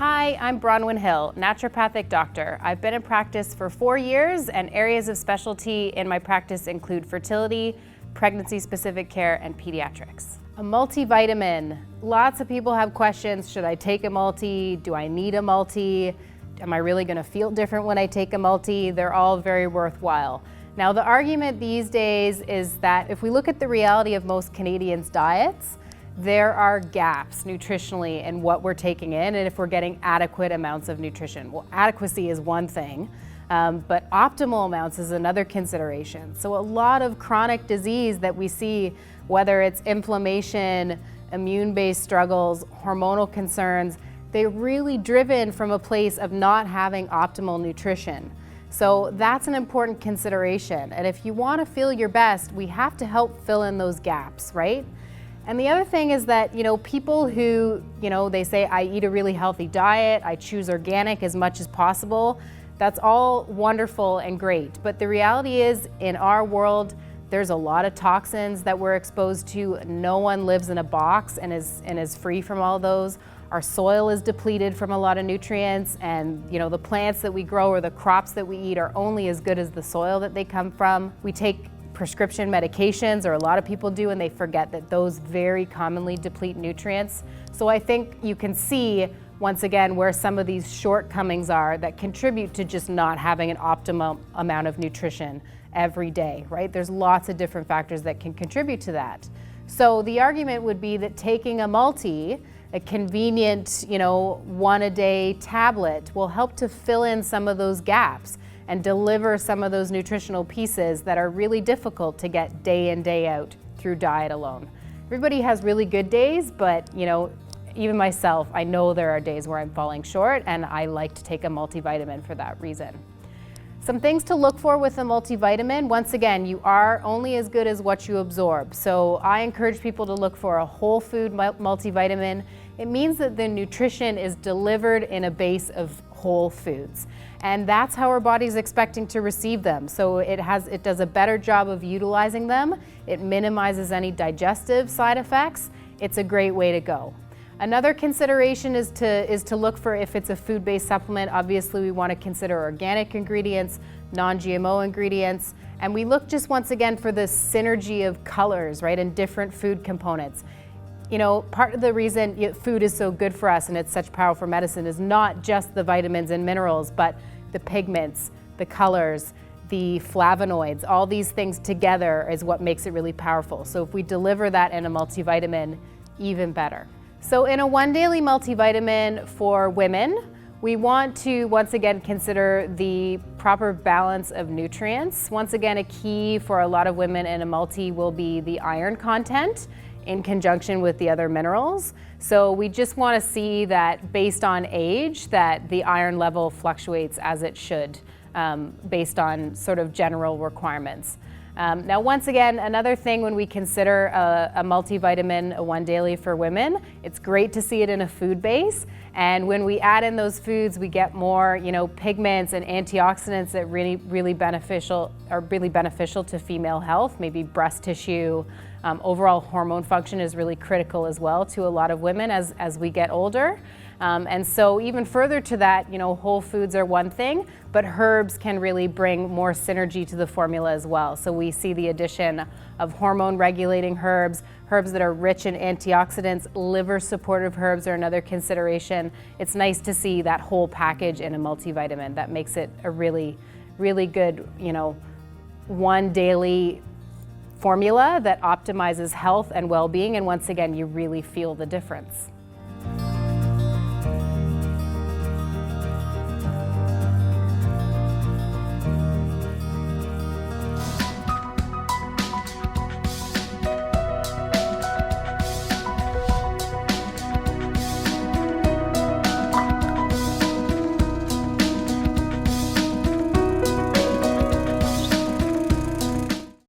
Hi, I'm Bronwyn Hill, Naturopathic Doctor. I've been in practice for 4 years, and areas of specialty in my practice include fertility, pregnancy-specific care, and pediatrics. A multivitamin. Lots of people have questions. Should I take a multi? Do I need a multi? Am I really going to feel different when I take a multi? They're all very worthwhile. Now, the argument these days is that if we look at the reality of most Canadians' diets, there are gaps nutritionally in what we're taking in and if we're getting adequate amounts of nutrition. Well, adequacy is one thing, but optimal amounts is another consideration. So a lot of chronic disease that we see, whether it's inflammation, immune-based struggles, hormonal concerns, they're really driven from a place of not having optimal nutrition. So that's an important consideration. And if you want to feel your best, we have to help fill in those gaps, right? And the other thing is that, people who, they say, I eat a really healthy diet, I choose organic as much as possible, that's all wonderful and great. But the reality is, in our world, there's a lot of toxins that we're exposed to. No one lives in a box and is free from all those. Our soil is depleted from a lot of nutrients, and the plants that we grow or the crops that we eat are only as good as the soil that they come from. We take prescription medications, or a lot of people do, and they forget that those very commonly deplete nutrients. So I think you can see, once again, where some of these shortcomings are that contribute to just not having an optimum amount of nutrition every day, right? There's lots of different factors that can contribute to that. So the argument would be that taking a multi, a convenient, one-a-day tablet, will help to fill in some of those gaps and deliver some of those nutritional pieces that are really difficult to get day in, day out through diet alone. Everybody has really good days, but even myself, I know there are days where I'm falling short, and I like to take a multivitamin for that reason. Some things to look for with a multivitamin. Once again, you are only as good as what you absorb. So I encourage people to look for a whole food multivitamin. It means that the nutrition is delivered in a base of whole foods. And that's how our body's expecting to receive them. So it does a better job of utilizing them. It minimizes any digestive side effects. It's a great way to go. Another consideration is to look for if it's a food-based supplement. Obviously, we want to consider organic ingredients, non-GMO ingredients, and we look just once again for the synergy of colors, right, and different food components. Part of the reason food is so good for us and it's such powerful medicine is not just the vitamins and minerals, but the pigments, the colors, the flavonoids. All these things together is what makes it really powerful. So if we deliver that in a multivitamin, even better. So in a One Daily multivitamin for women, we want to once again consider the proper balance of nutrients. Once again, a key for a lot of women in a multi will be the iron content in conjunction with the other minerals. So we just want to see that based on age, that the iron level fluctuates as it should, based on sort of general requirements. Now, once again, another thing when we consider a multivitamin, a One Daily for women, it's great to see it in a food base. And when we add in those foods, we get more, pigments and antioxidants that really beneficial to female health, maybe breast tissue. Overall hormone function is really critical as well to a lot of women as we get older. And so even further to that, whole foods are one thing, but herbs can really bring more synergy to the formula as well. So we see the addition of hormone regulating herbs, herbs that are rich in antioxidants, liver supportive herbs are another consideration. It's nice to see that whole package in a multivitamin. That makes it a really, really good, One Daily formula that optimizes health and well-being. And once again, you really feel the difference.